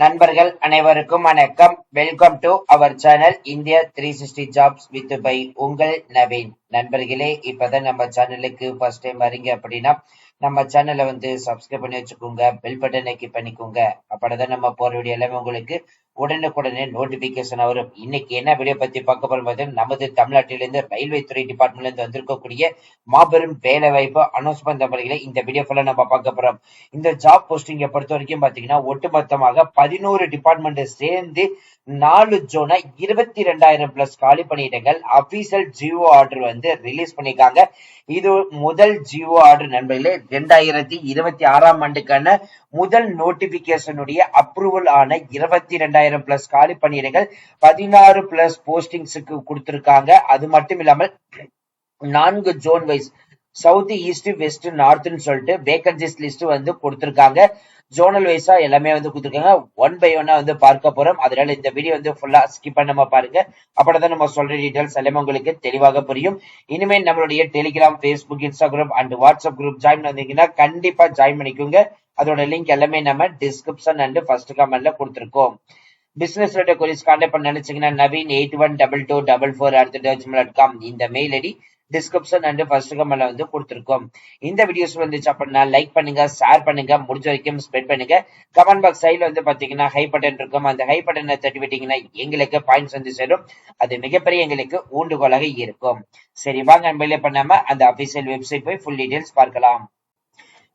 நண்பர்கள் அனைவருக்கும் வணக்கம். Welcome to our channel India 360 jobs with by உங்கள் நவீன். நண்பர்களே, இப்பதான் நம்ம சேனலுக்கு ஃபர்ஸ்ட் டைம் வரீங்க அப்படின்னா நம்ம சேனலை சப்ஸ்கிரைப் பண்ணி வச்சுக்கோங்க, பெல் பட்டனை கிளிக் பண்ணிக்கோங்க. அப்பதான் நம்ம போற வீடியோ எல்லாமே உங்களுக்கு உடனுக்குடனே நோட்டிபிகேஷன் வரும். இன்னைக்கு என்ன வீடியோ பத்தி பார்க்க போறது, நமது தமிழ்நாட்டிலிருந்து ரயில்வே துறை டிபார்ட்மெண்ட்ல இருந்து வந்திருக்கக்கூடிய மாபெரும் வேலை வாய்ப்பு அனௌன்ஸ்மெண்ட் நம்பர்களை இந்த வீடியோ ஃபுல்லா நம்ம பார்க்க போறோம். இந்த ஜாப் போஸ்டிங்கை பொறுத்த வரைக்கும் பாத்தீங்கன்னா ஒட்டுமொத்தமாக 11 டிபார்ட்மெண்ட் சேர்ந்து 4 ஜோனா 22,000 பிளஸ் காலி பணியிடங்கள் அபிஷியல் ஜிஓ ஆர்டர் ரிலீஸ் பண்ணிருக்காங்க. இது முதல் ஜிஓ ஆர்டர் நண்பர்களே. 2026ஆம் ஆண்டுக்கான முதல் நோட்டிபிகேஷனுடைய அப்ரூவல் ஆன 22,000 பிளஸ் காலி பணியிடங்கள் 16 பிளஸ் போஸ்டிங்ஸுக்கு கொடுத்திருக்காங்க. அது மட்டும் இல்லாமல் 4 zone wise south east west நார்த்னு சொல்லிட்டு வேகன்சிஸ் லிஸ்ட் கொடுத்திருக்காங்க. ஜோனல் வைஸா எல்லாமே கொடுத்திருக்காங்க. ஒன் பை ஒன்னா பார்க்க போறோம். அதனால இந்த வீடியோ ஃபுல்லா ஸ்கிப் பண்ணாம பாருங்க. அப்பதான் நம்ம சொல்ற டீடைல்ஸ் எல்லாமே உங்களுக்கு தெளிவாக புரியும். இனிமேல் நம்மளுடைய Telegram, Facebook, Instagram and WhatsApp group join வந்தீங்கன்னா கண்டிப்பா ஜாயின் பண்ணிக்கோங்க. அதோட லிங்க் எல்லாமே நம்ம டிஸ்கிரிப்ஷன் அண்ட் ஃபர்ஸ்ட் கமெண்ட்ல கொடுத்திருக்கோம். பிசினஸ் கொரிஸ் கான்டாக்ட் பண்ண நினைச்சீங்கன்னா naveen812244@gmail.com இந்த mail ID description and first கமெண்ட்ல கொடுத்திருக்கோம். இந்த வீடியோஸ் வந்துச்சு அப்படின்னா லைக் பண்ணுங்க, ஷேர் பண்ணுங்க, முடிஞ்ச வரைக்கும் ஸ்ப்ரெட் பண்ணுங்க. கமெண்ட் பாக்ஸ் சைட்ல பாத்தீங்கன்னா ஹை பட்டன் இருக்கும். அந்த ஹை பட்டனை தட்டி விட்டீங்கன்னா எங்களுக்கு பாயிண்ட்ஸ் சேரும். அது மிகப்பெரிய எங்களுக்கு ஊண்டுகோலாக இருக்கும். சரி, வாங்க நம்ம பண்ணாம அந்த அபிஷியல் வெப்சைட் போய் ஃபுல் டீடைல்ஸ் பார்க்கலாம்.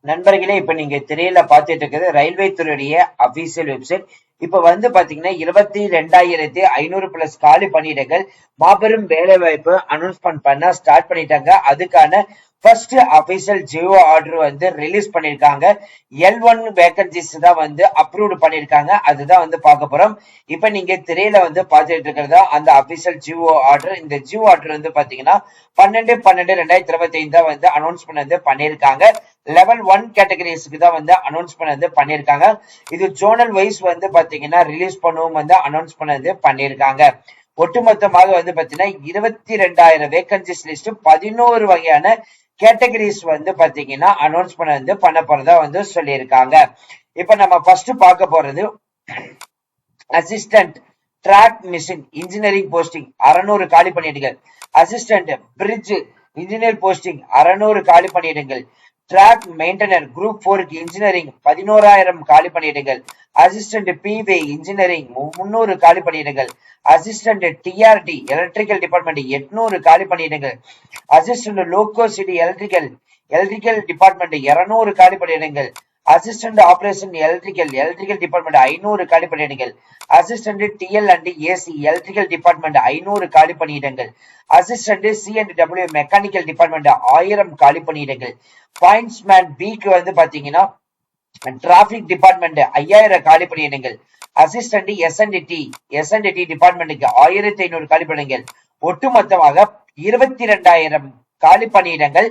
நண்பர்களே, இப்ப நீங்க திரையில பாத்துட்டு இருக்கிறது ரயில்வே துறையுடைய அபிஷியல் வெப்சைட். இப்ப பாத்தீங்கன்னா 22,500 பிளஸ் காலி பணியிடங்கள் மாபெரும் வேலை வாய்ப்பு அனௌன்ஸ்மெண்ட் பண்ண ஸ்டார்ட் பண்ணிட்டாங்க. அதுக்கான first official GO order release பண்ணிருக்காங்க. L1 வேகன்சிஸ் தான் அப்ரூவ்டு பண்ணிருக்காங்க. அதுதான் பார்க்க போறோம். இப்ப நீங்க திரையில பாத்துட்டு இருக்கிறதா அந்த அபிஷியல் ஜிஓ ஆர்டர். இந்த ஜிஓ ஆர்டர் பாத்தீங்கன்னா 12/12/2025 தான் அனௌன்ஸ்மெண்ட் பண்ணிருக்காங்க. லெவல் 1 கேட்டகரிஸ்க்கு தான் அனௌன்ஸ்மெண்ட் பண்ணிருக்காங்க. இது ஜோனல் வைஸ் பாத்தீங்கன்னா ரிலீஸ் பண்ணுவோம் அனௌன்ஸ் பண்ணிருக்காங்க. ஒட்டுமொத்தமாக பாத்தீங்கன்னா 22,000 வேகன்சிஸ் லிஸ்ட் 11 வகையான கேட்டகரிஸ் பாத்தீங்கன்னா அனௌன்ஸ்மெண்ட் பண்ண போறதா சொல்லியிருக்காங்க. இப்ப நம்ம ஃபர்ஸ்ட் பார்க்க போறது assistant track machine engineering posting 600 காலி பணியிடங்கள். அசிஸ்டன்ட் பிரிட்ஜ் இன்ஜினியர் போஸ்டிங் 600 காலி பணியிடங்கள். ட்ராக் மெயின்டெனர் குரூப் 4 இன்ஜினியரிங் 11,000 காலி பணியிடங்கள். அசிஸ்டன்ட் பிவே இன்ஜினியரிங் 300 காலி பணியிடங்கள். அசிஸ்டன்ட் டிஆர்டி எலக்ட்ரிக்கல் டிபார்ட்மெண்ட் 800 காலி பணியிடங்கள். Assistant logo city electrical department 200 காலி பணியிடங்கள். அசிஸ்டன்ட் ஆபரேஷன் எலக்ட்ரிக்கல் டிபார்ட்மெண்ட் 500 காலி பணியிடங்கள். Assistant TL and AC electrical department 500 காலி பணியிடங்கள். Assistant C and W mechanical department 1000 காலி பணியிடங்கள். பாயிண்ட்ஸ்மேன் பிக்கு பாத்தீங்கன்னா டிராபிக் டிபார்ட்மெண்ட் 5000 காலி பணியிடங்கள். அசிஸ்டன்ட் எஸ்என்டி டிபார்ட்மெண்ட்டுக்கு 1500 காலி பணியிடங்கள். ஒட்டுமொத்தமாக 22,000 காலி பணியிடங்கள்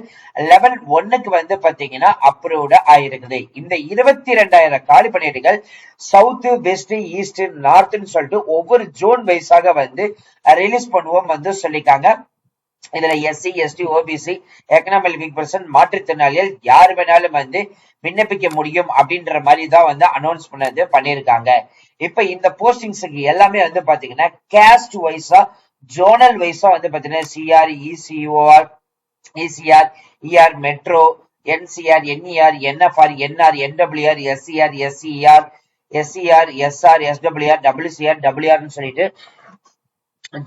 லெவல் 1க்கு பாத்தீங்கன்னா அப்ரூவ்டு ஆயிருக்குது. இந்த 22,000 காலி பணியிடங்கள் சவுத் வெஸ்ட் ஈஸ்ட் நார்த்னு சொல்லிட்டு ஒவ்வொரு ஜோன் வைஸாக ரிலீஸ் பண்ணுவோம் சொல்லிருக்காங்க. இதுல SC ST OBC economic weak person மாற்றுத்திறனாளிகள் யாரு வேணாலும் விண்ணப்பிக்க முடியும் அப்படின்ற மாதிரி தான் அனௌன்ஸ் பண்ணிருக்காங்க. இப்ப இந்த போஸ்டிங்ஸுக்கு எல்லாமே பாத்தீங்கன்னா கேஸ்ட் வைஸா ஜோனல் வைஸா பாத்தீங்கன்னா CR ECOR ECR ER metro NCR NER NFR NR NWR SCR SCR SCR SR SWR WCR டபிள்யூஆர்னு சொல்லிட்டு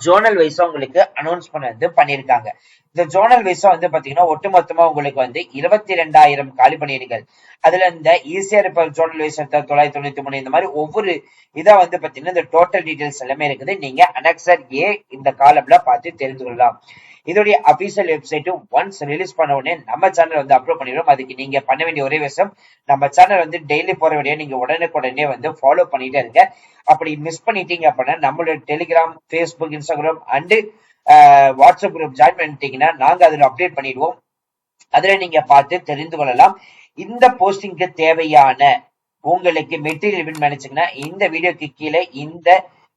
ஜோனல் வைஸா உங்களுக்கு அனௌன்ஸ்மெண்ட் பண்ணிருக்காங்க. இந்த ஜோனல் வைஸா பாத்தீங்கன்னா ஒட்டுமொத்தமா உங்களுக்கு 22,000 காலி பணியிடங்கள். அதுல இந்த ஈஸியா இருப்ப ஜோனல் வைஸ் 993 இந்த மாதிரி ஒவ்வொரு இதா பாத்தீங்கன்னா இந்த டோட்டல் டீடைல்ஸ் எல்லாமே இருக்குது. நீங்க அனெக்சர் ஏ இந்த காலம்ல பார்த்து தெரிந்து கொள்ளலாம். இதோடைய அபிஷியல் வெப்சைட் ஒன்ஸ் ரிலீஸ் பண்ண உடனே நம்ம சேனல் அப்லோட் பண்ணிடுவோம். அதுக்கு நீங்க பண்ண வேண்டிய ஒரே விஷயம், நம்ம சேனல் டெய்லி போற வீடியோ நீங்க உடனுக்குடனே ஃபாலோ பண்ணிட்டே இருங்க. அப்படி மிஸ் பண்ணிட்டீங்க அப்படின்னா நம்மளோட Telegram, Facebook, Instagram and WhatsApp group join பண்ணிட்டீங்கன்னா நாங்க அதுல அப்டேட் பண்ணிடுவோம். அதுல நீங்க பார்த்து தெரிந்து கொள்ளலாம். இந்த போஸ்டிங்க்கு தேவையான உங்களுக்கு மெட்டீரியல் நினைச்சீங்கன்னா இந்த வீடியோக்கு கீழே இந்த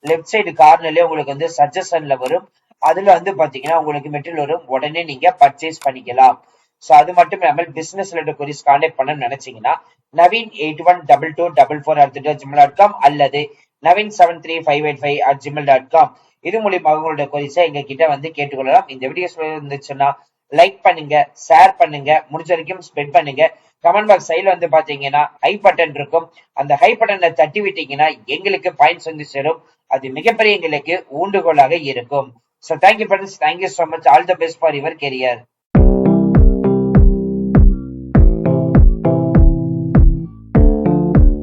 லெப்ட் சைடு கார்னர்ல உங்களுக்கு சஜஷன்ல வரும். அதுல பாத்தீங்கன்னா உங்களுக்கு மெட்டீரியல் வரும். உடனே நீங்க பர்ச்சேஸ் பண்ணிக்கலாம். சோ அது மட்டும் இல்லாமல் பிசினஸ் ரிலேட்டட் கொரிஸ் கான்டாக்ட் பண்ணணும்னு நினைச்சீங்கன்னா naveen812244@gmail.com அல்லது naveen73585@gmail.com இது மூலியமாக உங்களோட கொரிஸை எங்க கிட்ட வந்து கேட்டுக்கொள்ளலாம். இந்த வீடியோஸ் இருந்துச்சுன்னா லைக் பண்ணுங்க, ஷேர் பண்ணுங்க, முடிஞ்ச வரைக்கும் ஸ்ப்ரெட் பண்ணுங்க. கமெண்ட் பாக்ஸ் சைடுல வந்து பாத்தீங்கன்னா ஹை பட்டன் இருக்கும். அந்த ஹை பட்டன்ல தட்டி விட்டீங்கன்னா எங்களுக்கு பாயிண்ட்ஸ் வந்து சேரும். அது மிகப்பெரிய எங்களுக்கு ஊண்டுகோலாக இருக்கும். So thank you friends, thank you so much, all the best for your career.